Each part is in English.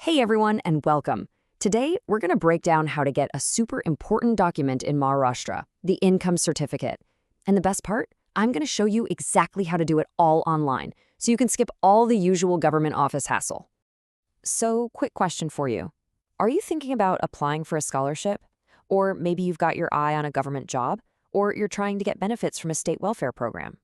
Hey everyone, and welcome. Today, we're going to break down how to get a super important document in Maharashtra, the income certificate. And the best part? I'm going to show you exactly how to do it all online, so you can skip all the usual government office hassle. So, quick question for you. Are you thinking about applying for a scholarship? Or maybe you've got your eye on a government job? Or you're trying to get benefits from a state welfare program?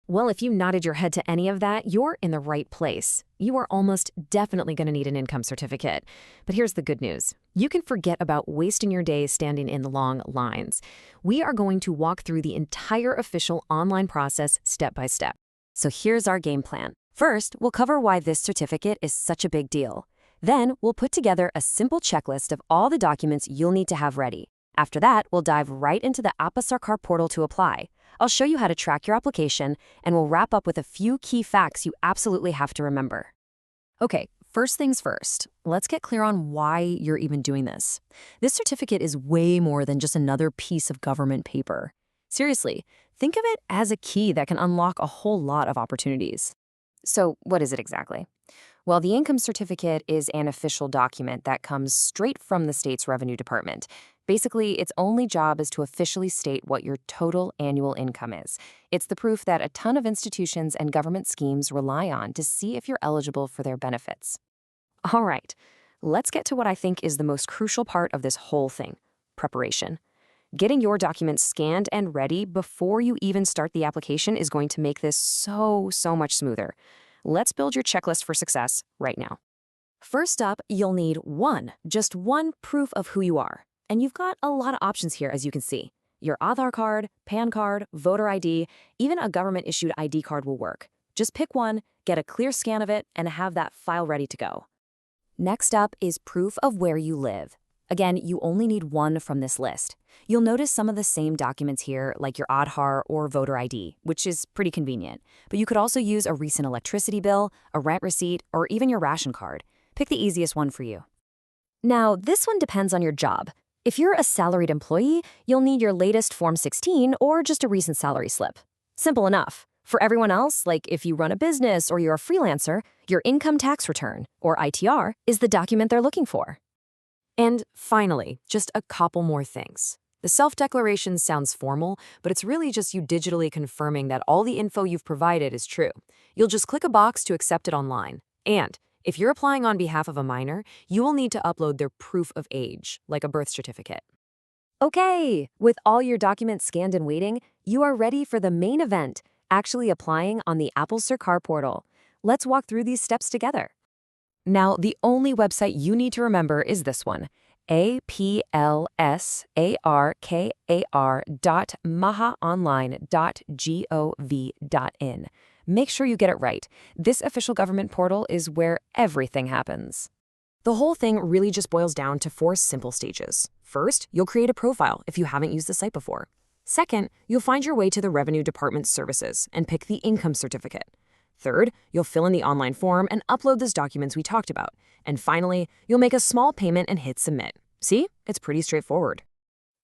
Well, if you nodded your head to any of that, you're in the right place. You are almost definitely going to need an income certificate. But here's the good news. You can forget about wasting your days standing in long lines. We are going to walk through the entire official online process step by step. So here's our game plan. First, we'll cover why this certificate is such a big deal. Then, we'll put together a simple checklist of all the documents you'll need to have ready. After that, we'll dive right into the Sarkar portal to apply. I'll show you how to track your application, and we'll wrap up with a few key facts you absolutely have to remember. Okay, first things first, let's get clear on why you're even doing this. This certificate is way more than just another piece of government paper. Seriously, think of it as a key that can unlock a whole lot of opportunities. So, what is it exactly? Well, the income certificate is an official document that comes straight from the state's revenue department. Basically, its only job is to officially state what your total annual income is. It's the proof that a ton of institutions and government schemes rely on to see if you're eligible for their benefits. All right, let's get to what I think is the most crucial part of this whole thing: preparation. Getting your documents scanned and ready before you even start the application is going to make this so much smoother. Let's build your checklist for success right now. First up, you'll need just one proof of who you are. And you've got a lot of options here, as you can see. Your Aadhaar card, PAN card, voter ID, even a government-issued ID card will work. Just pick one, get a clear scan of it, and have that file ready to go. Next up is proof of where you live. Again, you only need one from this list. You'll notice some of the same documents here, like your Aadhaar or voter ID, which is pretty convenient. But you could also use a recent electricity bill, a rent receipt, or even your ration card. Pick the easiest one for you. Now, this one depends on your job. If you're a salaried employee, you'll need your latest Form 16 or just a recent salary slip. Simple enough. For everyone else, like if you run a business or you're a freelancer, your income tax return, or ITR, is the document they're looking for. And finally, just a couple more things. The self-declaration sounds formal, but it's really just you digitally confirming that all the info you've provided is true. You'll just click a box to accept it online. And if you're applying on behalf of a minor, you will need to upload their proof of age, like a birth certificate. Okay, with all your documents scanned and waiting, you are ready for the main event, actually applying on the Sarkar portal. Let's walk through these steps together. Now, the only website you need to remember is this one, applsarkar.mahaonline.gov.in. Make sure you get it right. This official government portal is where everything happens. The whole thing really just boils down to 4 simple stages. First, you'll create a profile if you haven't used the site before. Second, you'll find your way to the Revenue Department's services and pick the income certificate. Third, you'll fill in the online form and upload those documents we talked about. And finally, you'll make a small payment and hit submit. See? It's pretty straightforward.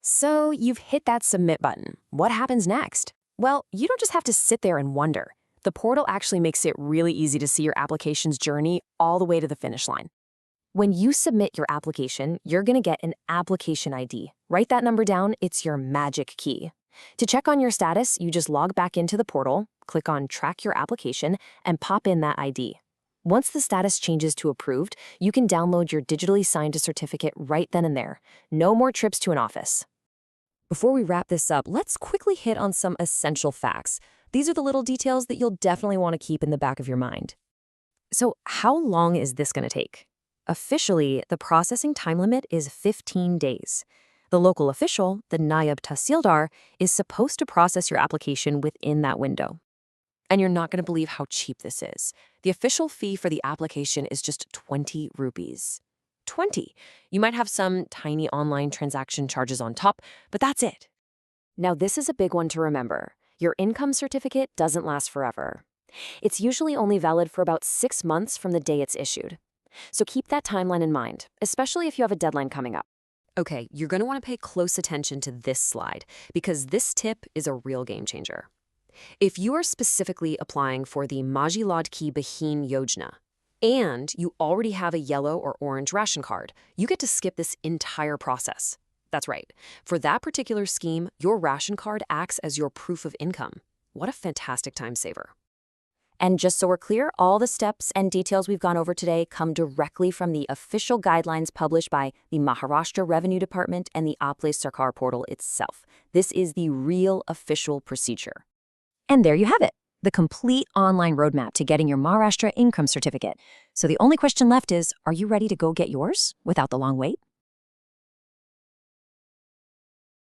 So you've hit that submit button. What happens next? Well, you don't just have to sit there and wonder. The portal actually makes it really easy to see your application's journey all the way to the finish line. When you submit your application, you're going to get an application ID. Write that number down, it's your magic key. To check on your status, you just log back into the portal, click on Track Your Application, and pop in that ID. Once the status changes to approved, you can download your digitally signed certificate right then and there. No more trips to an office. Before we wrap this up, let's quickly hit on some essential facts. These are the little details that you'll definitely want to keep in the back of your mind. So, how long is this going to take? Officially, the processing time limit is 15 days. The local official, the Nayab Tahsildar, is supposed to process your application within that window. And you're not going to believe how cheap this is. The official fee for the application is just 20 rupees. 20. You might have some tiny online transaction charges on top, but that's it. Now, this is a big one to remember. Your income certificate doesn't last forever. It's usually only valid for about 6 months from the day it's issued. So keep that timeline in mind, especially if you have a deadline coming up. Okay, you're going to want to pay close attention to this slide because this tip is a real game changer. If you are specifically applying for the Maji Ladki Bahin Yojana, and you already have a yellow or orange ration card, you get to skip this entire process. That's right. For that particular scheme, your ration card acts as your proof of income. What a fantastic time saver. And just so we're clear, all the steps and details we've gone over today come directly from the official guidelines published by the Maharashtra Revenue Department and the Apply Sarkar portal itself. This is the real official procedure. And there you have it, the complete online roadmap to getting your Maharashtra income certificate. So the only question left is, are you ready to go get yours without the long wait?